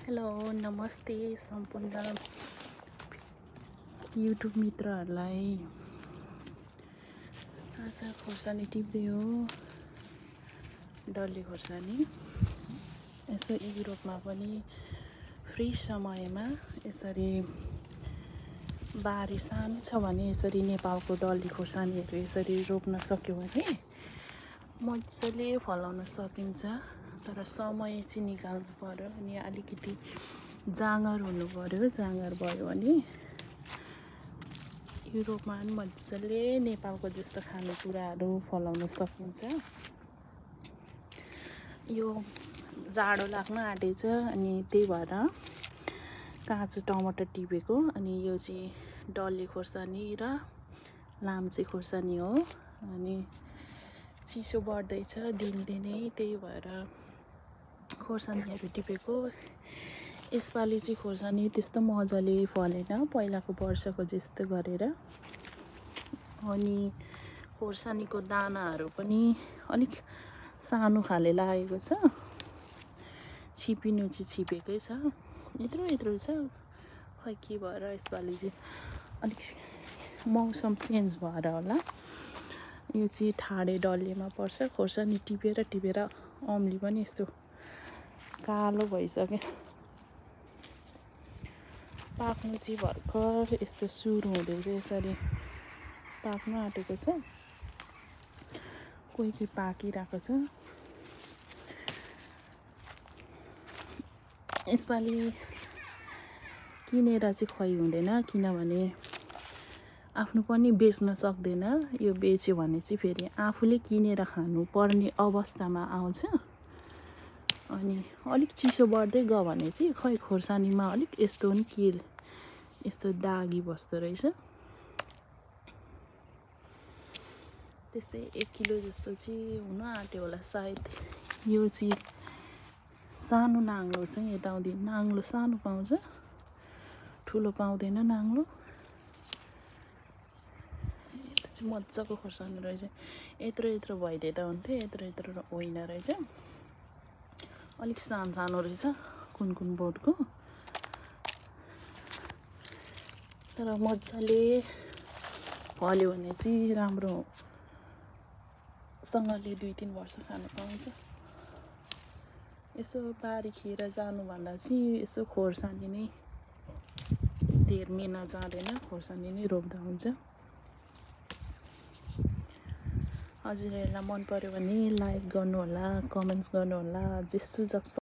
Hello नमस्ते सम्पूर्ण YouTube मित्रहरूलाई। आज खोर्सानी टिप्दै हो, डल्ले खोर्सानी। यसो युरोपमा पनि फ्री समयमा यसरी बारी सानो छ भने यसरी नेपालको डल्ले खोर्सानीहरू यसरी रोप्न सक्यो भने मजाले फलाउन सकिन्छ। तर समय चाहिँ निकाल्नु पर्यो अनि अलिकति जाँगर हुनु पर्यो। जाँगर भयो भने युरोपमा पनि मजाले नेपालको जस्तो खानेकुराहरू फलाउन सकिन्छ। यो जाडो लाग्न आँटेछ अनि त्यही भएर काँचो टमाटर टिपेको। अनि यो चाहिँ डल्ले खोर्सानी र लाम्चे खोर्सानी हो। अनि चिसो बढ्दैछ दिनदिनै, त्यही भएर खोर्सानीहरू टिपेको। यसपालि चाहिँ खोर्सानी त्यस्तो मजाले फलेन पहिलाको वर्षको जस्तो गरेर। अनि खोर्सानीको दानाहरू पनि अलिक सानो खाले लागेको छ। छिपिनु चाहिँ छिपेकै छ, यत्रो यत्रो छ। खै के भएर यसपालि चाहिँ अलिक मौसम चेन्ज भएर होला। यो चाहिँ ठाडे डल्लेमा पर्छ। खोर्सानी टिपेर टिपेर अम्ली पनि यस्तो कालो भइसक्यो। पाक्नु चाहिँ भर्खर यस्तो सुरु हुँदैछ, यसरी पाक्न आँटेको छ। कोही कोही पाकिरहेको छ। यसपालि किनेर चाहिँ खै हुँदैन, किनभने आफ्नो पनि बेच्न सक्दैन। यो बेच्यो भने चाहिँ फेरि आफूले किनेर खानु पर्ने अवस्थामा आउँछ। अनि अलिक चिसो बढ्दै गयो भने चाहिँ खै खोर्सानीमा अलिक यस्तो पनि के यस्तो दागी बस्दो रहेछ। त्यस्तै 1 किलो जस्तो चाहिँ हुन आँट्यो होला सायद। यो चाहिँ सानो नाङ्लो चाहिँ यताउँदि नाङ्लो सानो पाउँछ, ठुलो पाउँदैन नाङ्लो। यता चाहिँ मजाको खोर्सानी रहेछ। यत्रो यत्रो भइदिए त हुन्थ्यो, यत्रो यत्रो होइन रहेछ। अलिक सानो सानो रहेछ कुन कुन बोटको। तर मजाले फल्यो भने चाहिँ राम्रोसँगले 2-3 वर्ष खानु पाउँछ। यसो बारी खेर जानुभन्दा चाहिँ यसो खोर्सानी नै धेर मेहनत जाँदैन, खोर्सानी नै रोप्दा हुन्छ। हजुरहरूलाई मन पर्यो भने लाइक गर्नुहोला, कमेन्ट गर्नुहोला। जेसुकै